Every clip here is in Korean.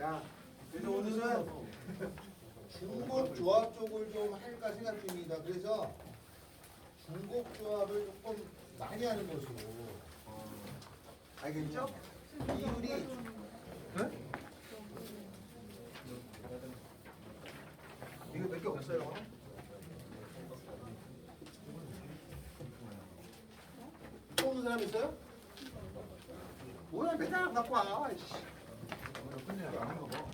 자, 그래서 오늘은 중복조합 쪽을 좀 할까 생각 중입니다. 그래서 중복조합을 조금 많이 하는 것으로. 알겠죠? 비율이 네? 이거 몇 개 없어요? 또 오는 사람 있어요? 뭐야 맨날 안 갖고 와. 근데 안 하는 거 봐.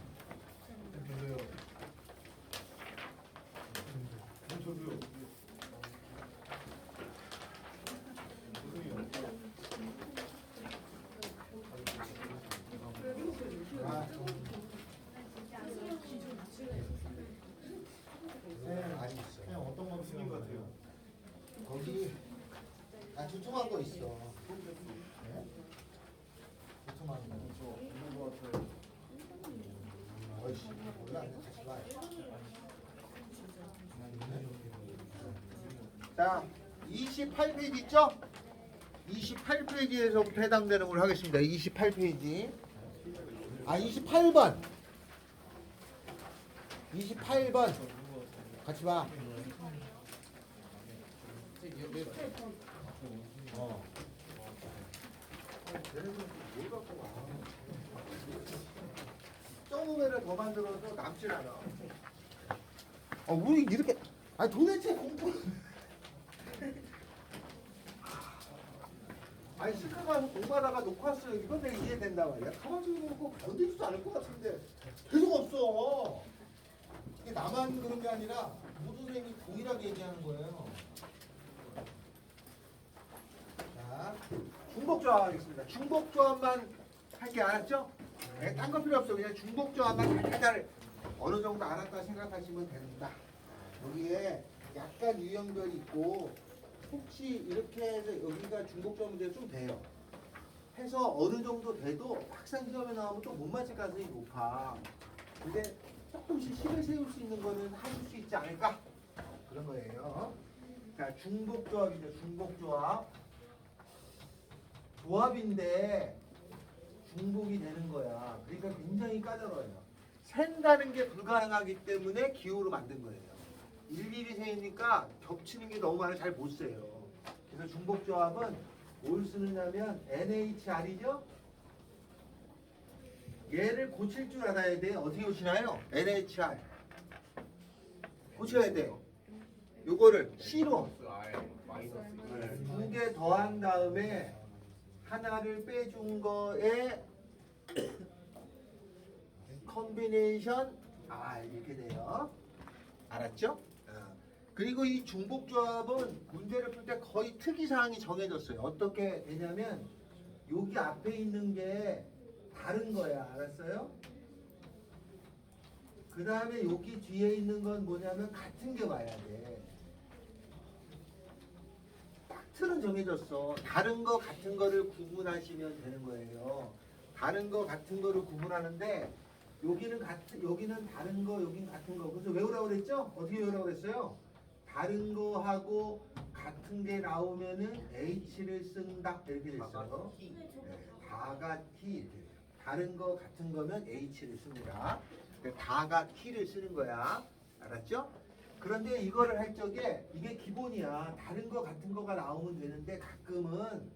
저도요. 많이 있어요. 그냥 어떤 건 생긴 것 같아요. 거기 두툼한 거 있어. 네? 두툼한 거. 저 있는 것 같아요. 어이씨 몰라. 다시 봐. 자, 28페이지 있죠? 28페이지에서부터 해당되는 걸 하겠습니다. 28페이지. 28번. 28번. 같이 봐. 점으로 더 만들어서 남질 않아. 우리 이렇게 도대체 공부 실컷 가서 공부하다가 놓고 왔어요. 이건 내가 이해된다 말이야. 가만히 놓고 건드리지도 않을 것 같은데 계속 없어. 이게 나만 그런 게 아니라 모든 선생님이 동일하게 얘기하는 거예요. 자, 중복조합 하겠습니다. 중복조합만 할게 알았죠? 네, 딴 거 필요 없어. 그냥 중복조합만 살짝 어느 정도 알았다 생각하시면 됩니다. 여기에 약간 유형별이 있고 혹시 이렇게 해서 여기가 중복조합 문제가 좀 돼요. 해서 어느 정도 돼도 막상 시험에 나오면 또 못 맞을 가능성이 높아. 근데 조금씩 실을 세울 수 있는 거는 하실 수 있지 않을까? 그런 거예요. 자, 중복조합이죠. 중복조합. 조합인데 중복이 되는 거야. 그러니까 굉장히 까다로워요. 센다는 게 불가능하기 때문에 기호로 만든 거예요. 일일이 세니까 겹치는 게 너무 많아 잘 못 세요. 그래서 중복조합은 뭘 쓰느냐면 NHR이죠? 얘를 고칠 줄 알아야 돼. 어떻게 고치나요? NHR 고쳐야 돼요. 요거를 C로 두 개 더한 다음에 하나를 빼준 거에 컨비네이션 이렇게 돼요. 알았죠? 그리고 이 중복조합은 문제를 풀 때 거의 특이사항이 정해졌어요. 어떻게 되냐면 여기 앞에 있는 게 다른 거야. 알았어요? 그 다음에 여기 뒤에 있는 건 뭐냐면 같은 게 와야 돼. 딱 틀은 정해졌어. 다른 거 같은 거를 구분하시면 되는 거예요. 다른 거 같은 거를 구분하는데 여기는 다른 거, 여기는 같은 거. 그래서 외우라고 그랬죠? 어떻게 외우라고 그랬어요? 다른 거하고 같은 게 나오면은 H를 쓴다 이렇게 됐어요. 다가 T 이렇게 돼요. 다른 거 같은 거면 H를 씁니다. 다가 T를 쓰는 거야. 알았죠? 그런데 이거를 할 적에 이게 기본이야. 다른 거 같은 거가 나오면 되는데 가끔은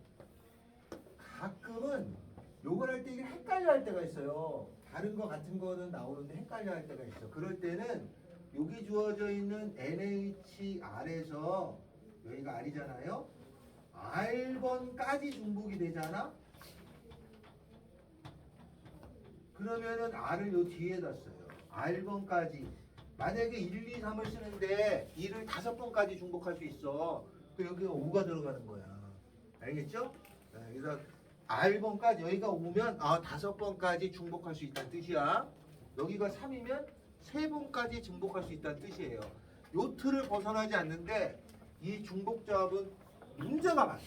요걸 할 때 이게 헷갈려 할 때가 있어요. 다른 거 같은 거는 나오는데 헷갈려 할 때가 있어. 그럴 때는 여기 주어져 있는 NHR에서 여기가 R이잖아요. R번까지 중복이 되잖아. 그러면은 R을 요 뒤에다 써요. R번까지. 만약에 1, 2, 3을 쓰는데 2를 5번까지 중복할 수 있어. 그 여기가 5가 들어가는 거야. 알겠죠? 그래서 R번까지 여기가 5면 5번까지 중복할 수 있다는 뜻이야. 여기가 3이면 3번까지 중복할 수 있다는 뜻이에요. 요 틀을 벗어나지 않는데 이 중복조합은 문제가 많아요.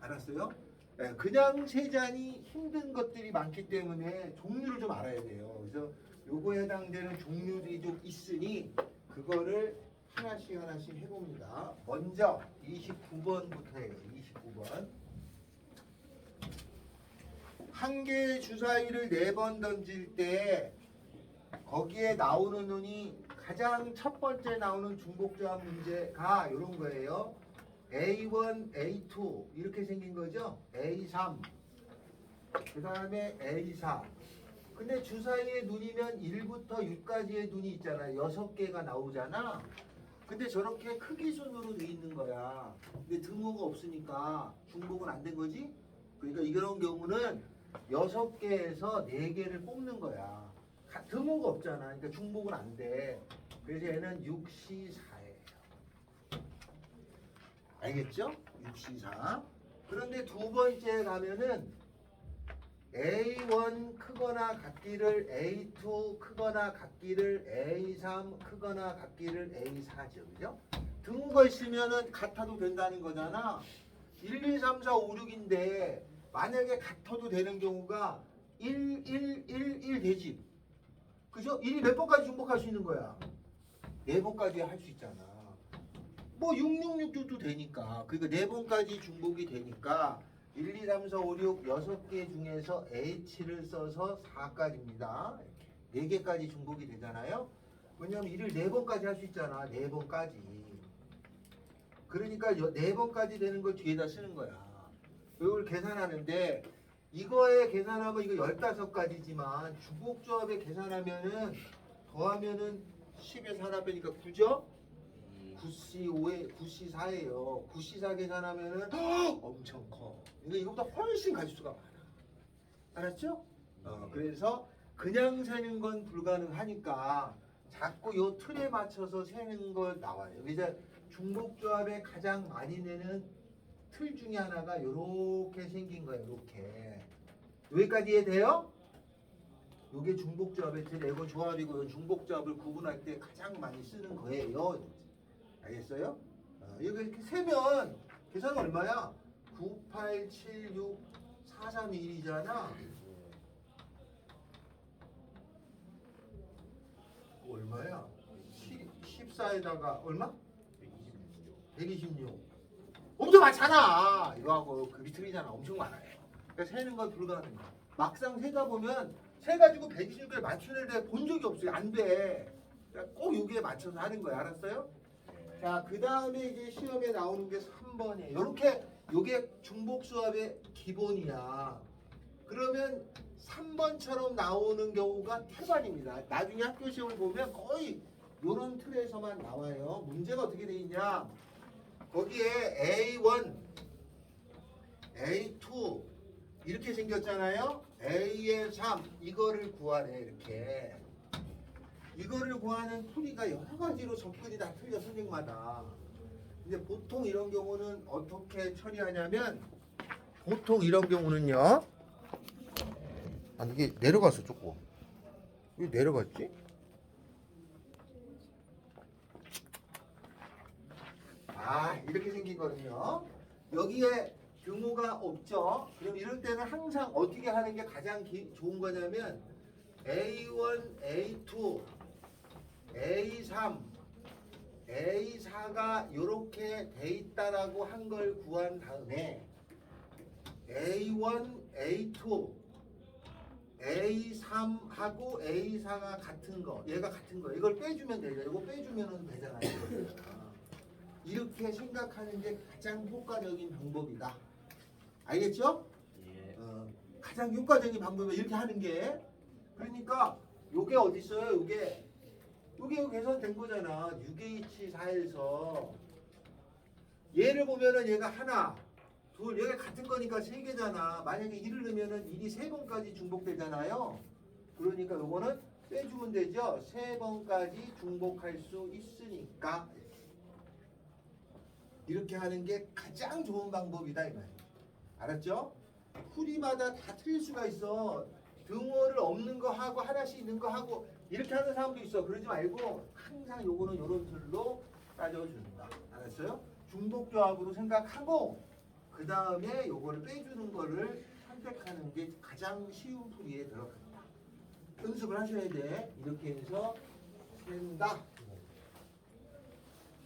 알았어요? 그냥 세잔이 힘든 것들이 많기 때문에 종류를 좀 알아야 돼요. 그래서 요거에 해당되는 종류들이 좀 있으니 그거를 하나씩 해봅니다. 먼저 29번부터 해요. 29번. 한 개의 주사위를 4번 던질 때 거기에 나오는 운이 가장 첫 번째 나오는 중복조합 문제가 이런 거예요. A1, A2 이렇게 생긴 거죠. A3 그 다음에 A4. 근데 주사위에 눈이면 1부터 6까지의 눈이 있잖아. 6개가 나오잖아. 근데 저렇게 크기 순으로 돼 있는 거야. 근데 등호가 없으니까 중복은 안 된 거지? 그러니까 이런 경우는 6개에서 4개를 뽑는 거야. 등호가 없잖아. 그러니까 중복은 안 돼. 그래서 얘는 6C4예요. 알겠죠? 6C4. 그런데 두 번째 가면은 A1 크거나 같기를 A2 크거나 같기를 A3 크거나 같기를 A4죠. 그죠? 등호가 있으면은 같아도 된다는 거잖아. 1, 2, 3, 4, 5, 6인데 만약에 같아도 되는 경우가 1, 1, 1, 1 되지. 그죠? 1이 몇 번까지 중복할 수 있는 거야? 4번까지 할 수 있잖아. 뭐 6, 6, 6, 6도 되니까. 그러니까 4번까지 중복이 되니까 1, 2, 3, 4, 5, 6 6개 중에서 H를 써서 4까지입니다. 이렇게 4개까지 중복이 되잖아요. 왜냐면 1을 4번까지 할 수 있잖아. 4번까지. 그러니까 4번까지 되는 걸 뒤에다 쓰는 거야. 이걸 계산하는데 이거에 계산하면 이거 15가지지만 주곡조합에 계산하면은 더하면은 10에서 하나 빼니까 9죠? 9C5에 9C4예요. 9C4 계산하면은 엄청 커. 근데 이거보다 훨씬 가지수가 많아. 알았죠? 그래서 그냥 세는 건 불가능하니까 자꾸 요 틀에 맞춰서 세는 걸 나와요. 이제 중복조합에 가장 많이 내는 틀 중에 하나가 이렇게 생긴 거예요. 이렇게. 여기까지 이해돼요? 요게 중복조합의 틀, 이거 조합이고 중복조합을 구분할 때 가장 많이 쓰는 거예요. 알겠어요? 이렇게 세면 계산 얼마야? 9, 8, 7, 6, 4, 3, 2, 1이잖아. 얼마야? 14에다가 얼마? 126. 엄청 많잖아. 이거하고 급이 틀리잖아. 엄청 많아요. 그러니까 세는 건 불가능해. 막상 세다 보면 세가지고 126에 맞추는 애 본 적이 없어요. 안 돼. 그러니까 꼭 여기에 맞춰서 하는 거야. 알았어요? 자, 그 다음에 이제 시험에 나오는 게 3번이에요. 이렇게 요게 중복수합의 기본이야. 그러면 3번처럼 나오는 경우가 태반입니다. 나중에 학교 시험을 보면 거의 요런 틀에서만 나와요. 문제가 어떻게 돼 있냐? 거기에 A1, A2 이렇게 생겼잖아요. A의 3 이거를 구하래. 이렇게. 이거를 구하는 풀이가 여러 가지로 접근이 다 틀려 선생마다. 근데 보통 이런 경우는 어떻게 처리하냐면 보통 이런 경우는요. 아니 이게 내려갔어 조금. 왜 내려갔지? 이렇게 생긴 거는요. 여기에 등호가 없죠. 그럼 이럴 때는 항상 어떻게 하는 게 가장 좋은 거냐면 A1, A2, A3, A4가 이렇게 돼 있다라고 한 걸 구한 다음에 A1, A2, A3하고 A4가 같은 거, 얘가 같은 거, 이걸 빼주면 되죠. 이거 빼주면 되잖아요. 이렇게 생각하는 게 가장 효과적인 방법이다. 알겠죠? 예. 가장 효과적인 방법은 이렇게 하는 게. 그러니까 요게 어디 있어요? 요게 계산된 거잖아. 6H4에서 얘를 보면은 얘가 하나, 둘, 얘가 같은 거니까 세 개잖아. 만약에 1을 넣으면은 1이 세 번까지 중복되잖아요. 그러니까 요거는 빼주면 되죠. 세 번까지 중복할 수 있으니까. 이렇게 하는 게 가장 좋은 방법이다 이 말이에요. 알았죠? 풀이마다 다 틀릴 수가 있어. 등호를 없는 거 하고 하나씩 있는 거 하고 이렇게 하는 사람도 있어. 그러지 말고 항상 요거는 요런 틀로 따져준다. 알았어요? 중복조합으로 생각하고 그 다음에 요거를 빼주는 거를 선택하는 게 가장 쉬운 풀이에 들어간다. 연습을 하셔야 돼. 이렇게 해서 센다.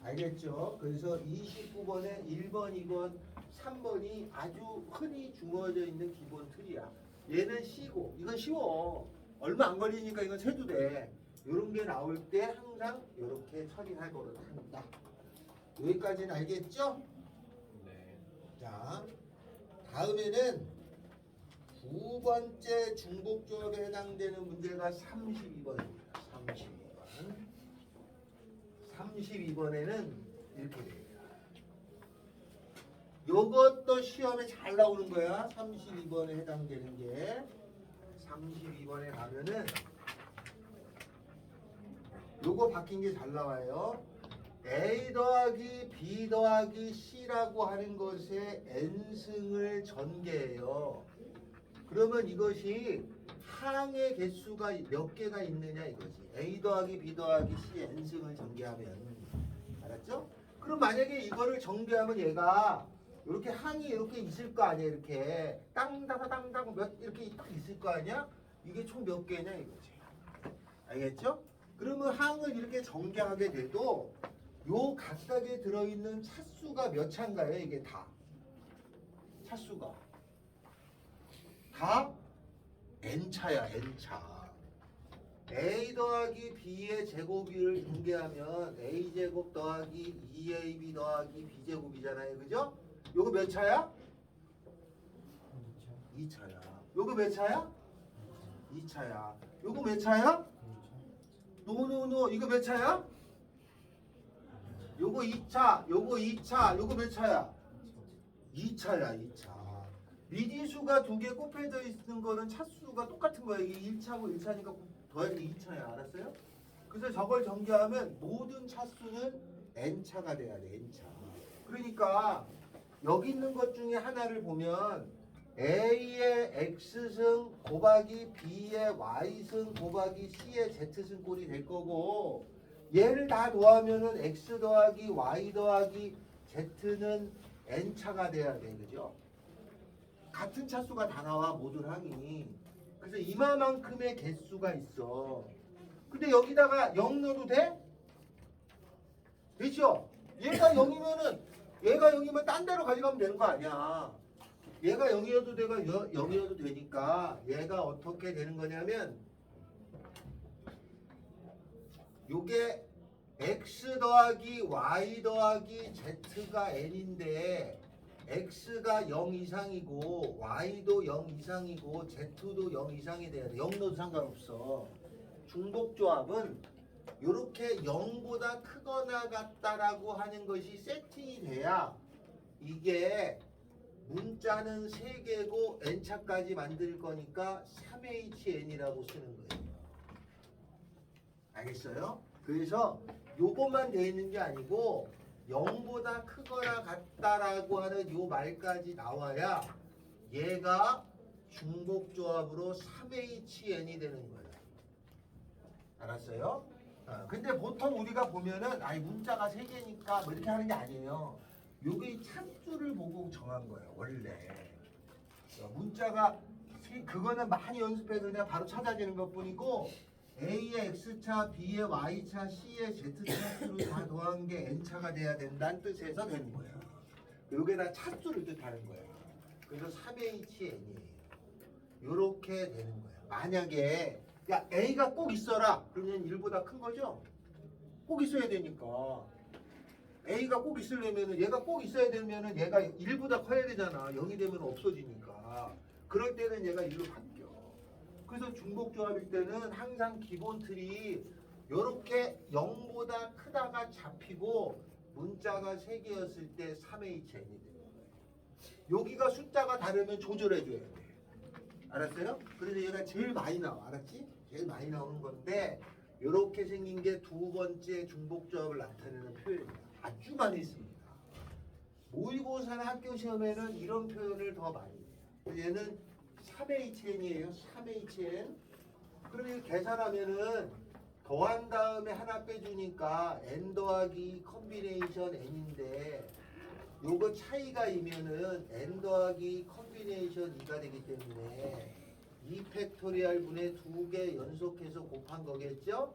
알겠죠? 그래서 29번에 1번, 2번, 3번이 아주 흔히 주어져 있는 기본 틀이야. 얘는 C고 이건 쉬워. 얼마 안 걸리니까 이건 세도 돼. 이런 게 나올 때 항상 이렇게 처리할 거를 한다. 여기까지는 알겠죠? 네. 자, 다음에는 두 번째 중복조합에 해당되는 문제가 32번입니다. 32번. 32번에는 이렇게 돼요. 요것도 시험에 잘 나오는 거야. 32번에 해당되는 게. 32번에 가면은 요거 바뀐 게 잘 나와요. A 더하기 B 더하기 C라고 하는 것의 n승을 전개해요. 그러면 이것이 항의 개수가 몇 개가 있느냐 이거지. A 더하기 B 더하기 C n승을 전개하면. 알았죠? 그럼 만약에 이거를 전개하면 얘가 이렇게 항이 이렇게 있을 거 아니야. 이렇게 땅땅땅땅 몇 이렇게 딱 있을 거 아니야. 이게 총 몇 개냐 이거지. 알겠죠? 그러면 항을 이렇게 전개하게 돼도 요 각각에 들어있는 차수가 몇 차인가요? 이게 다 차수가 다 n차야. n차. a 더하기 b의 제곱을 전개하면 a제곱 더하기 2ab 더하기 b제곱이잖아요. 그죠? 요거 몇 차야? 2차야. 요거 몇 차야? 2차야. 요거 몇 차야? 노노노 이거 몇 차야? 요거 2차, 요거 2차, 요거 몇 차야? 2차야, 2차. 미지수가 두 개 곱해져 있는 거는 차수가 똑같은 거야. 이게 1차고 1차니까 더하기 2차야. 알았어요? 그래서 저걸 전개하면 모든 차수는 n차가 돼야 돼, n차. 그러니까 여기 있는 것 중에 하나를 보면 A의 X승 곱하기 B의 Y승 곱하기 C의 Z승 꼴이 될 거고 얘를 다 더하면은 X 더하기 Y 더하기 Z는 N차가 돼야 돼. 그죠? 같은 차수가 다 나와 모든 항이. 그래서 이마만큼의 개수가 있어. 근데 여기다가 0 넣어도 돼? 되죠? 얘가 0이면은 얘가 0이면 딴 데로 가져가면 되는 거 아니야. 얘가 0이어도 되고 0이어도 되니까 얘가 어떻게 되는 거냐면 요게 x 더하기 y 더하기 z가 n인데 x가 0 이상이고 y도 0 이상이고 z도 0 이상이 돼야 돼. 0 넣어도 상관없어. 중복조합은 이렇게 0보다 크거나 같다라고 하는 것이 세팅이 돼야 이게 문자는 3개고 n차까지 만들 거니까 3HN이라고 쓰는 거예요. 알겠어요? 그래서 요것만 돼 있는 게 아니고 0보다 크거나 같다라고 하는 요 말까지 나와야 얘가 중복조합으로 3HN이 되는 거예요. 알았어요? 근데 보통 우리가 보면은 아니 문자가 3개니까 뭐 이렇게 하는 게 아니에요. 요게 차수를 보고 정한 거예요. 원래 문자가 그거는 많이 연습해서 그냥 바로 찾아지는 것뿐이고 A의 X차, B의 Y차, C의 Z차수를 다 더한 게 N차가 돼야 된다는 뜻에서 되는 거예요. 요게 다 차수를 뜻하는 거예요. 그래서 3HN이에요. 요렇게 되는 거예요. 만약에 야 A가 꼭 있어라 그러면 1보다 큰 거죠? 꼭 있어야 되니까 A가 꼭 있으려면은 얘가 꼭 있어야 되면은 얘가 1보다 커야 되잖아. 0이 되면 없어지니까. 그럴 때는 얘가 1로 바뀌어. 그래서 중복조합일 때는 항상 기본 틀이 요렇게 0보다 크다가 잡히고 문자가 3개였을 때 3HN이 되는 거예요. 여기가 숫자가 다르면 조절해줘야 돼. 알았어요? 그래서 얘가 제일 많이 나와. 알았지? 제일 많이 나오는 건데 요렇게 생긴 게 두 번째 중복조합을 나타내는 표현이에요. 아주 많이 씁니다. 모의고사나 학교 시험에는 이런 표현을 더 많이 해요. 얘는 3HN이에요. 3HN. 그러면 계산하면은 더한 다음에 하나 빼주니까 n 더하기 컨비네이션 n인데 요거 차이가 이면은 n 더하기 컨비네이션 2가 되기 때문에 2 팩토리얼 분의 2개 연속해서 곱한 거겠죠?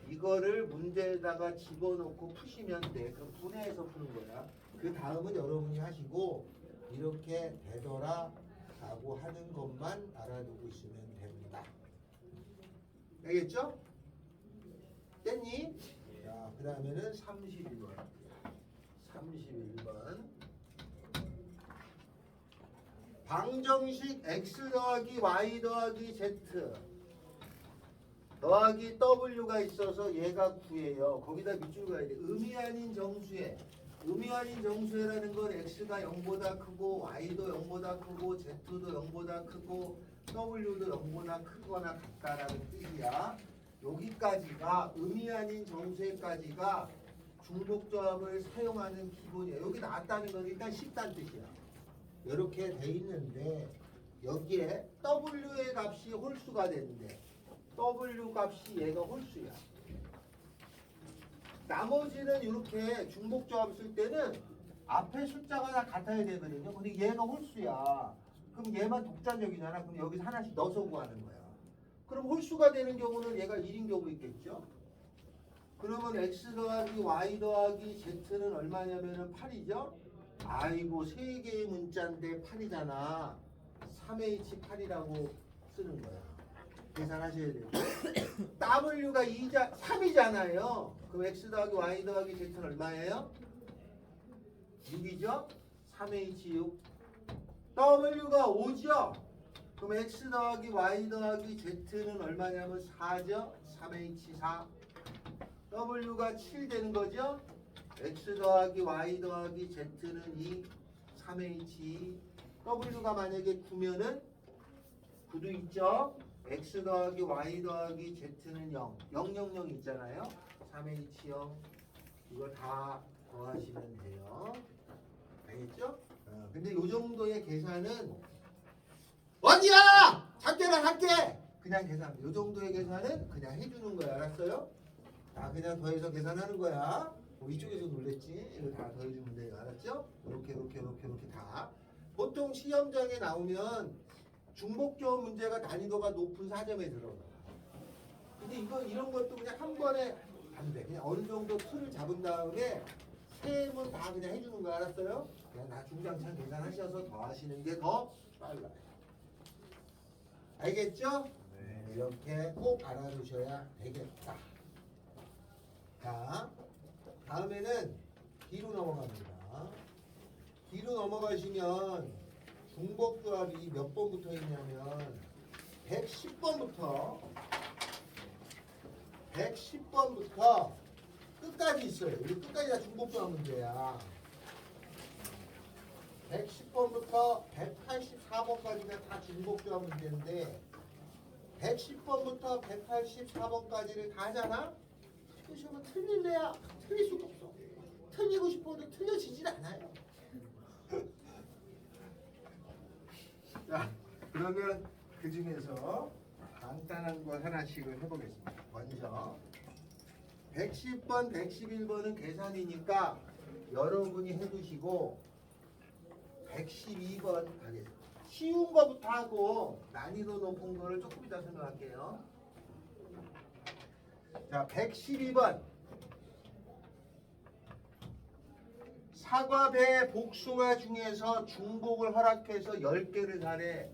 이거를 문제에다가 집어넣고 푸시면 돼. 그럼 분해해서 푸는 거야. 그 다음은 여러분이 하시고 이렇게 되더라 라고 하는 것만 알아두고 있으면 됩니다. 알겠죠? 됐니? 자, 그 다음에는 31번. 31번. 방정식 x 더하기 y 더하기 z 더하기 w가 있어서 얘가 9예요. 거기다 밑줄 가야 돼. 의미 아닌 정수에. 의미 아닌 정수회라는 건 x가 0보다 크고 y도 0보다 크고 z도 0보다 크고 w도 0보다 크거나 같다라는 뜻이야. 여기까지가 의미 아닌 정수회까지가 중복조합을 사용하는 기본이에요. 여기 나왔다는 건 일단 쉽다는 뜻이야. 이렇게 돼 있는데 여기에 w의 값이 홀수가 되는데 w 값이 얘가 홀수야. 나머지는 이렇게 중복조합 쓸 때는 앞에 숫자가 다 같아야 되거든요. 근데 얘가 홀수야. 그럼 얘만 독자적이잖아. 그럼 여기서 하나씩 넣어서 구하는 거야. 그럼 홀수가 되는 경우는 얘가 1인 경우 있겠죠. 그러면 x 더하기 y 더하기 z는 얼마냐면은 8이죠. 아이고 세 개의 문자인데 8이잖아. 3h8이라고 쓰는 거야. 계산하셔야 돼요. w가 3이잖아요. 그럼 x 더하기 y 더하기 z는 얼마예요? 6이죠? 3h6. w가 5죠? 그럼 x 더하기 y 더하기 z는 얼마냐면 4죠? 3h4. w가 7 되는 거죠? x 더하기 y 더하기 z는 2, 3h2. w가 만약에 9면은 9도 있죠? x 더하기 y 더하기 z는 0, 0, 0, 0 있잖아요. 3h0. 이거 다 더하시면 돼요. 알겠죠? 근데 요 정도의 계산은 어디야? 작게라 작게! 그냥 계산. 요 정도의 계산은 그냥 해주는 거야. 알았어요? 다 그냥 더해서 계산하는 거야. 이쪽에서 놀랬지? 이거 다 더해주면 돼요. 알았죠? 이렇게 다. 보통 시험장에 나오면 중복조합 문제가 난이도가 높은 4점에 들어가. 근데 이런 것도 그냥 한 번에 안 돼. 그냥 어느 정도 틀을 잡은 다음에 셈은 다 그냥 해주는 거 알았어요? 그냥 다 중장창 계산하셔서 더 하시는 게 더 빨라요. 알겠죠? 네. 이렇게 꼭 알아두셔야 되겠다. 자, 다음에는 뒤로 넘어갑니다. 뒤로 넘어가시면 중복조합이 몇 번부터 있냐면 110번부터 끝까지 있어요. 여기 끝까지 다 중복조합 문제야. 110번부터 184번까지가 다 중복조합 문제인데 110번부터 184번까지를 다 하잖아? 시험은 틀릴래야 틀릴 수가 없어. 틀리고 싶어도 틀려지질 않아요. 자, 그러면 그 중에서 간단한 거 하나씩을 해보겠습니다. 먼저 110번, 111번은 계산이니까 여러분이 해두시고 112번 하겠습니다. 쉬운 거부터 하고 난이도 높은 거를 조금 이따 설명할게요. 자, 112번. 사과, 배, 복숭아 중에서 중복을 허락해서 10개를 사래.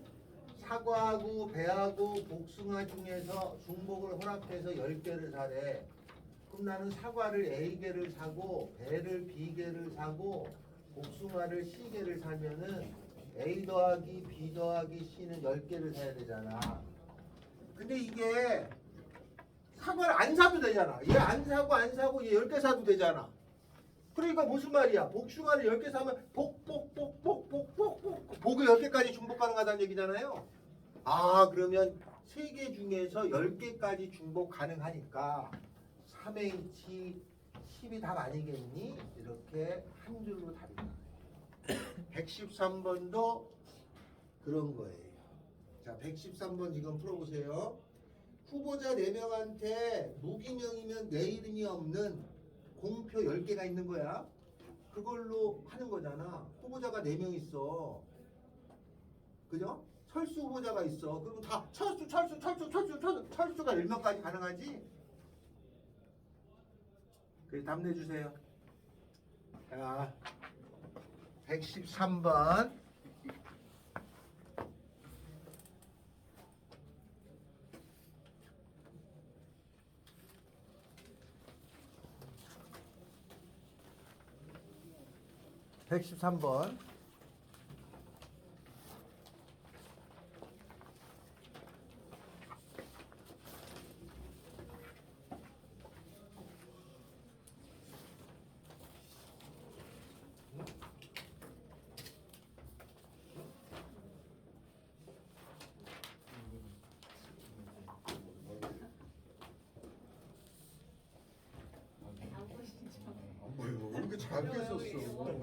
사과하고 배하고 복숭아 중에서 중복을 허락해서 10개를 사래. 그럼 나는 사과를 A개를 사고 배를 B개를 사고 복숭아를 C개를 사면은 A 더하기 B 더하기 C는 10개를 사야 되잖아. 근데 이게 사과를 안 사도 되잖아. 얘 안 사고 얘 10개 사도 되잖아. 그러니까 무슨 말이야? 복숭아를 10개 사면 복을 10개까지 중복 가능하다는 얘기잖아요. 아, 그러면 3개 중에서 10개까지 중복 가능하니까 3H 10이 답 아니겠니? 이렇게 한 줄로 답이 나와요. 113번도 그런 거예요. 자, 113번 이건 풀어보세요. 후보자 4명한테 무기명이면 내 이름이 없는 공표 10개가 있는 거야. 그걸로 하는 거잖아. 후보자가 4명 있어. 그죠? 철수 후보자가 있어. 그러면 다 철수가 1명까지 가능하지? 그래, 답 내주세요. 자, 113번. 113번. 안 보여. 왜 이렇게 작게 썼어?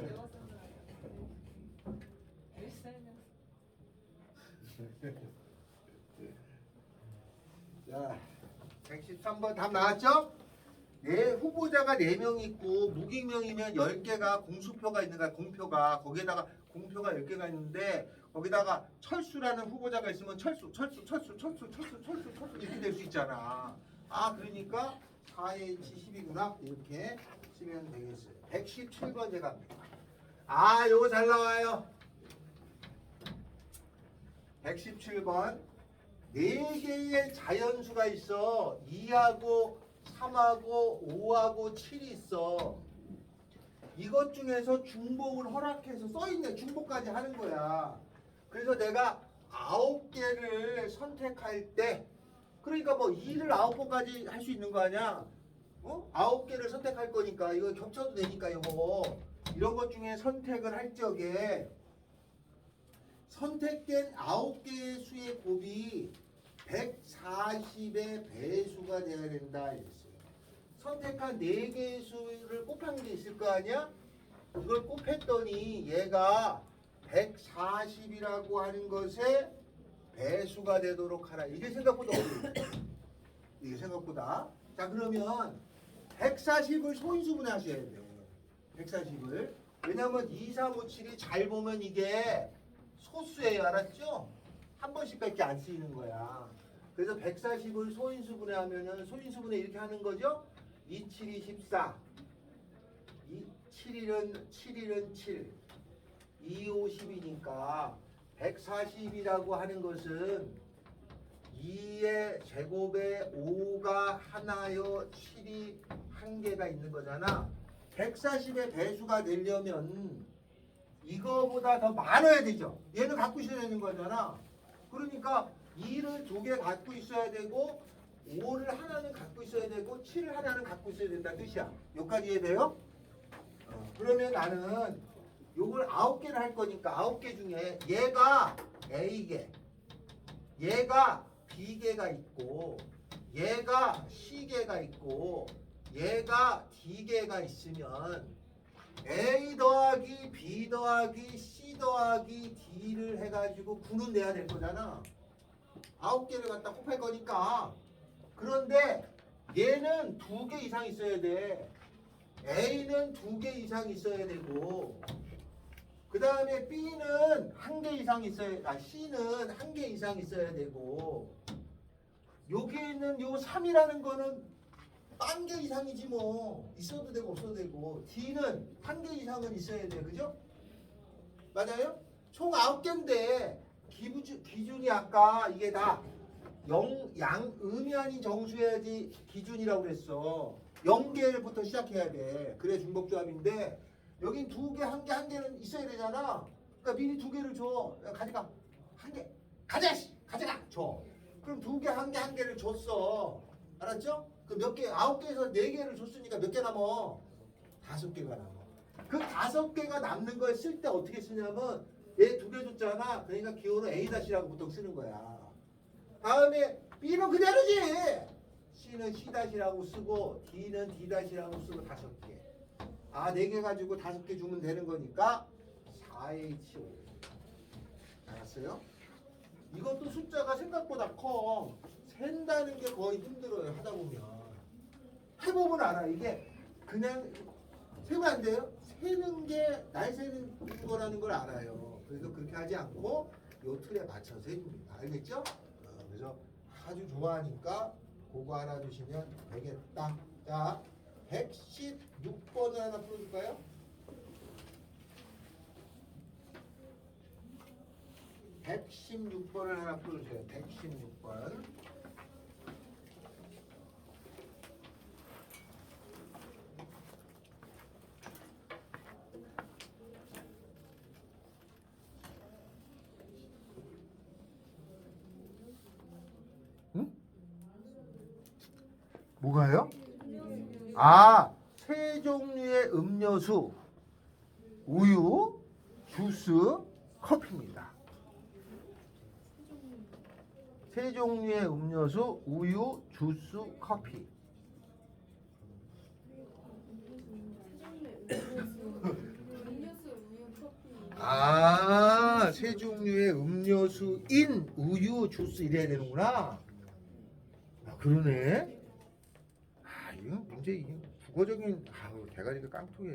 자, 113번 답 나왔죠? 네, 후보자가 4명 있고 무기명이면 10개가 공수표가 있는 거야. 공표가. 거기에다가 공표가 10개가 있는데 거기다가 철수라는 후보자가 있으면 철수 이렇게 될 수 있잖아. 아, 그러니까 4H10이구나. 이렇게 쓰면 되겠어요. 117번 제가 합니다. 아, 요거 잘 나와요. 117번. 4개의 자연수가 있어. 2하고 3하고 5하고 7이 있어. 이것 중에서 중복을 허락해서 써있네. 중복까지 하는 거야. 그래서 내가 9개를 선택할 때, 그러니까 뭐 2를 9번까지 할 수 있는 거 아니야? 9개를 선택할 거니까 이거 겹쳐도 되니까 이거 이런 것 중에 선택을 할 적에 선택된 9개의 수의 곱이 140의 배수가 돼야 된다 이랬어요. 선택한 4개의 수를 곱한 게 있을 거 아니야? 이걸 곱했더니 얘가 140이라고 하는 것에 배수가 되도록 하라. 이게 생각보다 어려워요. 이게 생각보다. 자, 그러면 140을 소인수분해 하셔야 돼요. 140을. 왜냐면 2, 3, 5, 7이 잘 보면 이게 소수예요. 알았죠? 한 번씩밖에 안 쓰이는 거야. 그래서 140을 소인수분해 하면은 소인수분해 이렇게 하는 거죠? 2, 7이 14. 7일은 7. 2, 5, 10이니까 140이라고 하는 것은 2의 제곱에 5가 하나요, 7이 한 개가 있는 거잖아. 140의 배수가 되려면 이거보다 더 많아야 되죠. 얘는 갖고 있어야 되는 거잖아. 그러니까 2를 2개 갖고 있어야 되고 5를 하나는 갖고 있어야 되고 7을 하나는 갖고 있어야 된다 뜻이야. 여기까지 이해돼요? 그러면 나는 요걸 9개를 할 거니까 9개 중에 얘가 A개, 얘가 B개가 있고 얘가 C개가 있고 얘가 D개가 있으면 A 더하기 B 더하기 C 더하기 D를 해가지고 9는 내야 될 거잖아. 9개를 갖다 곱할 거니까. 그런데 얘는 2개 이상 있어야 돼. A는 2개 이상 있어야 되고 그 다음에 B는 1개 이상 있어야 C는 1개 이상 있어야 되고 여기 있는 요 3이라는 거는 1개 이상이지 뭐. 있어도 되고 없어도 되고 D는 1개 이상은 있어야 돼. 그죠? 맞아요? 총 9개인데 기준이 아까 이게 다 음이 아닌 정수해야지 기준이라고 그랬어. 0개부터 시작해야 돼. 그래 중복조합인데 여긴 2개, 1개, 1개는 있어야 되잖아. 그러니까 미리 2개를 줘. 야, 가져가. 1개. 가져가. 줘. 그럼 2개, 1개, 1개를 줬어. 알았죠? 그 몇 개, 9개에서 4개를 줬으니까 몇 개 남어? 5개가 남어. 그 5개가 남는 걸 쓸 때 어떻게 쓰냐면 얘 2개 줬잖아. 그러니까 기호는 A-라고 보통 쓰는 거야. 다음에 B는 그대로지. C는 C-라고 쓰고 D는 D-라고 쓰고 5개. 아, 4개 가지고 5개 주면 되는 거니까 4H5. 알았어요? 이것도 숫자가 생각보다 커. 센다는 게 거의 힘들어요. 하다 보면. 해보면 알아. 이게 그냥 세면 안 돼요. 세는 게 날 세는 거라는 걸 알아요. 그래서 그렇게 하지 않고 요 틀에 맞춰서 해줍니다. 알겠죠? 그래서 아주 좋아하니까 그거 하나 주시면 되겠다. 자, 116번을 하나 풀어줄까요? 116번을 하나 풀어주세요. 116번. 뭐가요? 아, 세 종류의 음료수, 우유, 주스, 커피입니다. 세 종류의 음료수, 우유, 주스, 커피. 아, 세 종류의 음료수인 우유, 주스 이래야 되는구나. 아, 그러네. 아, 이거 문제 이게 국어적인 대가리가 깡통이에요.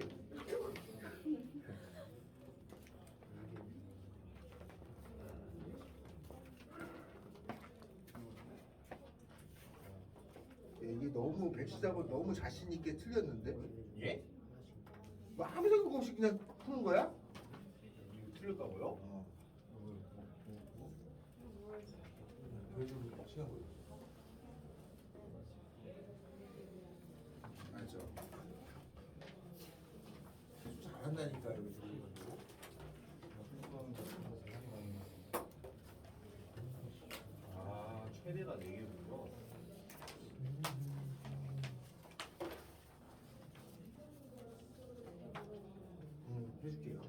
이게 너무 백시작은 너무 자신 있게 틀렸는데? 예? 뭐 아무 생각 없이 그냥 푸는 거야? 틀렸다고요? 맞아. 잘한다니까 이거. 아, 최대가 4개군요. 해줄게요.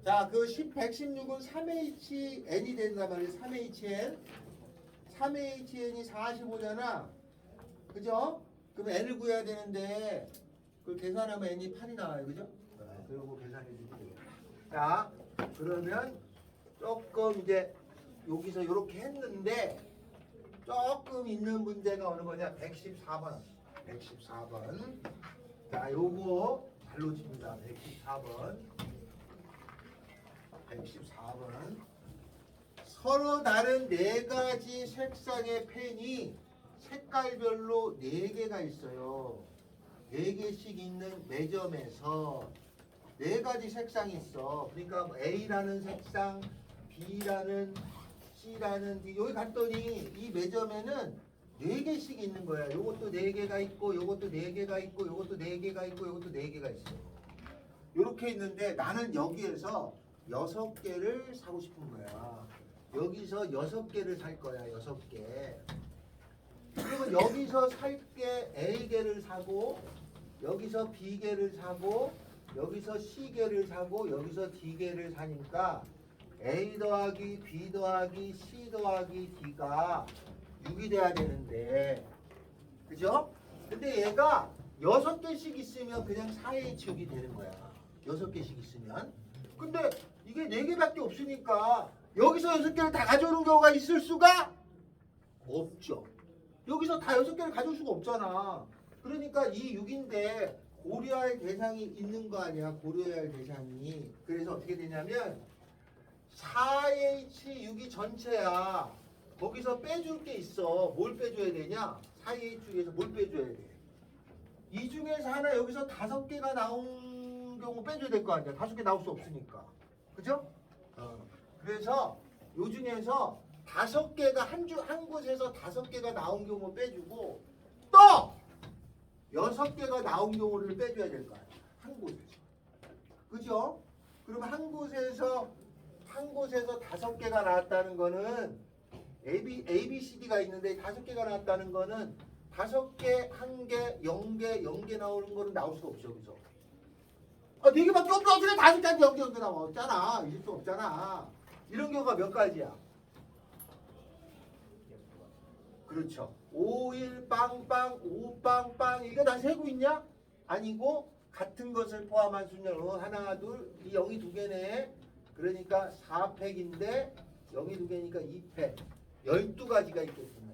자, 그 116은 3HN이 된단 말이에요. 3HN. 3HN이 45잖아. 그죠? 그럼 N을 구해야 되는데 그걸 계산하면 N이 8이 나와요. 그죠? 그리고 계산해 주면 돼요. 자, 그러면 조금 이제 여기서 이렇게 했는데 조금 있는 문제가 어느 거냐? 114번. 114번. 자, 요거 발로 칩니다. 114번. 114번. 서로 다른 네 가지 색상의 펜이 색깔별로 4개가 있어요. 4개씩 있는 매점에서 4가지 색상이 있어. 그러니까 뭐 A라는 색상, B라는, C라는 D. 여기 갔더니 이 매점에는 4개씩 있는 거야. 요것도 4개가 있고, 요것도 4개가 있고, 요것도 4개가 있고, 요것도 4개가 있어. 요렇게 있는데 나는 여기에서 6개를 사고 싶은 거야. 여기서 6개를 살 거야. 6개. 그러면 여기서 살게 A개를 사고, 여기서 B개를 사고, 여기서 C개를 사고, 여기서 D개를 사니까 A 더하기 B 더하기 C 더하기 D가 6이 돼야 되는데, 그죠? 근데 얘가 6개씩 있으면 그냥 4H6이 되는 거야. 6개씩 있으면. 근데 이게 4개밖에 없으니까 여기서 6개를 다 가져오는 경우가 있을 수가 없죠. 여기서 다 6개를 가져올 수가 없잖아. 그러니까 이 6인데 고려할 대상이 있는 거 아니야. 고려해야 할 대상이. 그래서 어떻게 되냐면 4H6이 전체야. 거기서 빼줄 게 있어. 뭘 빼줘야 되냐? 4H6에서 뭘 빼줘야 돼? 이 중에서 하나 여기서 5개가 나온 경우 빼줘야 될 거 아니야. 5개 나올 수 없으니까. 그죠? 그래서 요 중에서 5개가 한 곳에서 5개가 나온 경우 빼주고 또 6개가 나온 경우를 빼줘야 될 거 아니야. 한 곳에서. 그죠? 그럼 한 곳에서 5개가 나왔다는 거는 A, B, C, D가 있는데 5개가 나왔다는 거는 5개, 1개, 0개, 0개 나오는 거는 나올 수가 없어. 여기서. 4개밖에 없어. 어떻게 5개한테 0개 나와? 없잖아. 있을 수 없잖아. 이런 경우가 몇 가지야? 그렇죠. 5일 빵빵, 5빵빵 이거 다 세고 있냐? 아니고 같은 것을 포함한 순열로 하나, 둘, 이 0이 2개네. 그러니까 4팩인데 0이 2개니까 2팩. 12가지가 있겠습니다.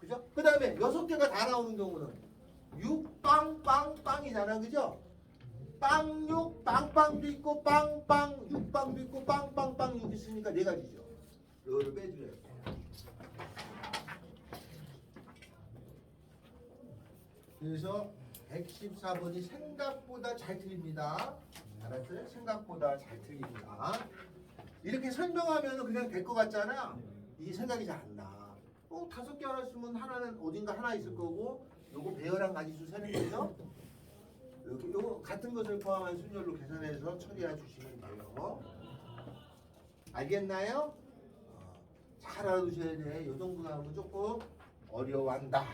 그죠? 그 다음에 6개가 다 나오는 경우는 6빵빵빵이잖아. 그죠? 빵6 빵빵도 있고 빵빵 6빵도 있고 빵빵빵 6 있으니까 4가지죠. 이거를 빼줘야 돼. 그래서 114번이 생각보다 잘 틀립니다. 알았어요? 생각보다 잘 틀립니다. 이렇게 설명하면 그냥 될 것 같잖아. 이게 생각이 잘 안 나. 5개 알았으면 하나는 어딘가 하나 있을 거고 요거 배열한 가지수 세는 거죠. 이렇게 요거 같은 것을 포함한 순열로 계산해서 처리해 주시면 돼요. 알겠나요? 잘 알아두셔야 돼. 요 정도 나오면 조금 어려워한다.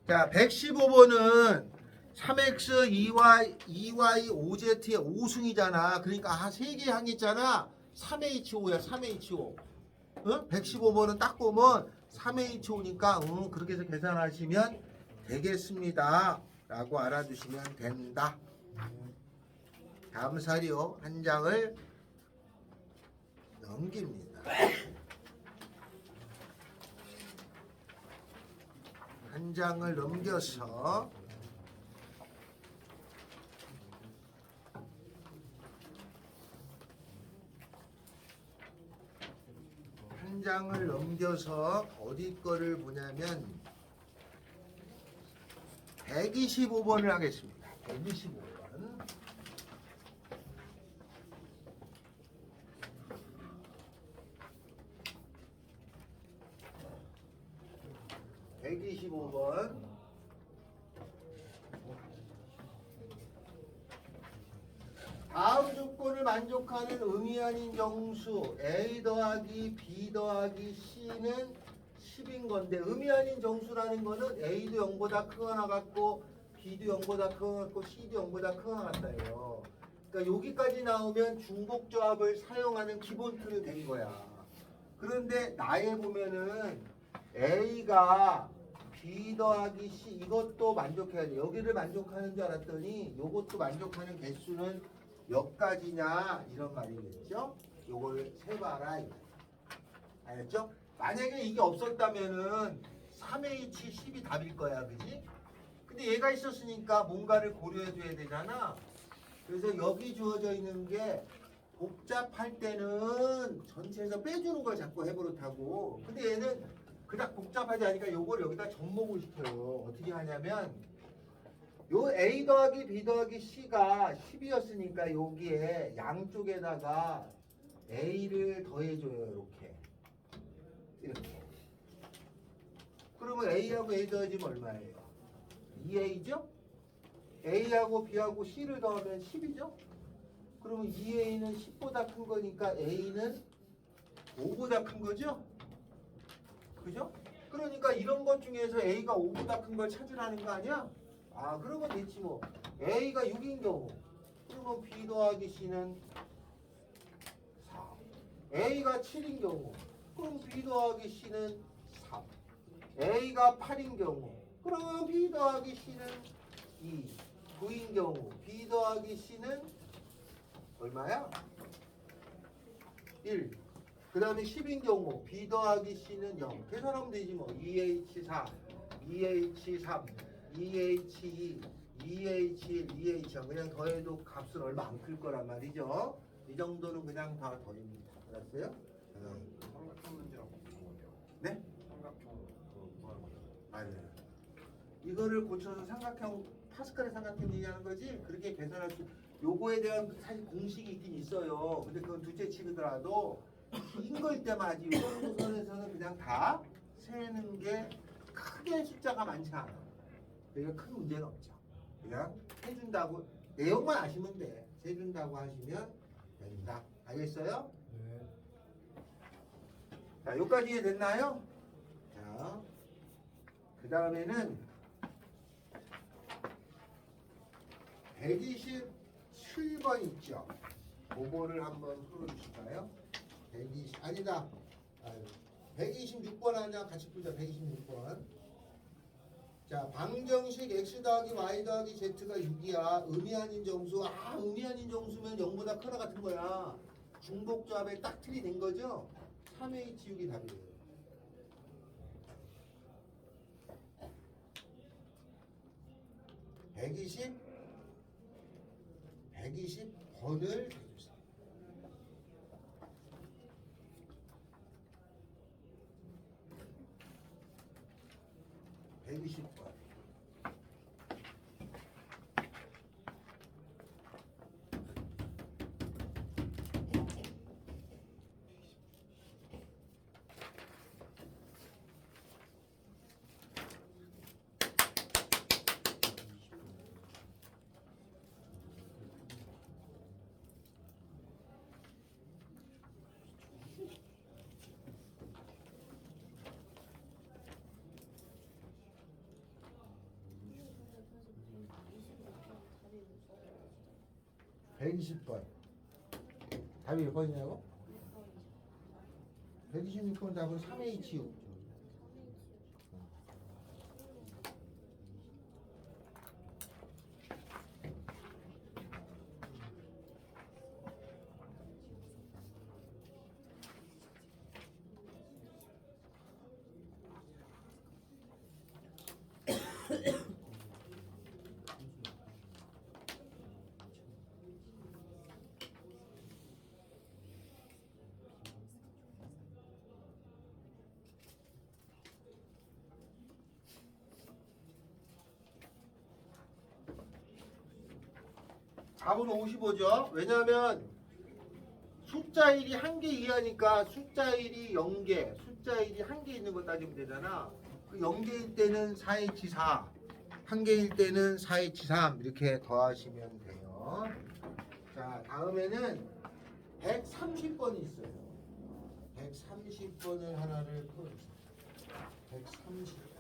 자, 115번은 3x 2y 5z의 5승이잖아. 그러니까 3개 항했잖아. 3H5야. 3H5. 응? 115번은 딱 보면 3H5니까 그렇게 해서 계산하시면 되겠습니다. 라고 알아두시면 된다. 다음 사료 한 장을 넘깁니다. 한 장을 넘겨서 한 장을 넘겨서 어디 거를 보냐면 125번을 하겠습니다. 125번. 다음 조건을 만족하는 의미 아닌 정수 A 더하기 B 더하기 C는 10인 건데 의미 아닌 정수라는 거는 A도 0보다 크거나 같고 B도 0보다 크거나 같고 C도 0보다 크거나 같다요. 그러니까 여기까지 나오면 중복조합을 사용하는 기본 틀이 된 거야. 그런데 나에 보면은 A가 B 더하기 C 이것도 만족해야 돼. 여기를 만족하는 줄 알았더니 이것도 만족하는 개수는 몇 가지냐 이런 말이겠죠. 요걸 세봐라. 알겠죠? 만약에 이게 없었다면은 3H10이 답일 거야. 그지? 근데 얘가 있었으니까 뭔가를 고려해 줘야 되잖아. 그래서 여기 주어져 있는 게 복잡할 때는 전체에서 빼주는 걸 자꾸 해버릇하고 근데 얘는 그닥 복잡하지 않으니까 요걸 여기다 접목을 시켜요. 어떻게 하냐면 요 A 더하기 B 더하기 C가 10이었으니까 여기에 양쪽에다가 A를 더해줘요. 이렇게 그러면 A하고 A 더해지면 얼마예요? 2A죠? A하고 B하고 C를 더하면 10이죠? 그러면 2A는 10보다 큰 거니까 A는 5보다 큰 거죠? 그죠? 그러니까 이런 것 중에서 A가 5보다 큰 걸 찾으라는 거 아니야? 아 그러면 됐지 뭐. A가 6인 경우 그러면 B 더하기 C는 4. A가 7인 경우 그럼 B 더하기 C는 3. A가 8인 경우 그러면 B 더하기 C는 2. 9인 경우 B 더하기 C는 얼마야? 1. 그 다음에 10인 경우 B 더하기 C는 0. 계산하면 되지 뭐. 2H4, 2H3, 2H2, 2H1, 2H0 그냥 더해도 값은 얼마 안 클 거란 말이죠. 이 정도는 그냥 다 더입니다. 알았어요? 삼각형 문제라고 보는 거예요. 네? 삼각형 구하는 거예요. 맞아요. 이거를 고쳐서 삼각형 파스칼의 삼각형 얘기하는 거지. 그렇게 계산할 수. 요거에 대한 사실 공식이 있긴 있어요. 근데 그건 둘째 치더라도 긴 거일 때만 하지. 이 정도 선에서는 그냥 다 세는 게 크게 숫자가 많지 않아. 그러니까 큰 문제는 없죠. 그냥 해준다고 내용만 아시면 돼. 세준다고 하시면 됩니다. 알겠어요? 네. 자, 여기까지 이해됐나요? 자, 그 다음에는 127번 있죠. 그거를 한번 풀어주실까요? 120 아니다. 126번 하냐 같이 풀자. 126번. 자, 방정식 x 더하기 y 더하기 z가 6이야. 의미 아닌 정수. 의미 아닌 정수면 0보다 크다 같은 거야. 중복조합에 딱 틀이 된 거죠. 3H6이 답이에요. (120) 120번을 해주세요. 120번. 120번. 답이 몇 번이냐고? 126번 답은 3H6. 답은 55죠. 왜냐하면 숫자 1이 한 개 이하니까 숫자 1이 0개, 숫자 1이 한 개 있는 거 따지면 되잖아. 그 0개일 때는 4H4, 한 개일 때는 4H3 이렇게 더하시면 돼요. 자, 다음에는 130번이 있어요. 130번을 하나를 풀어주세요. 130번.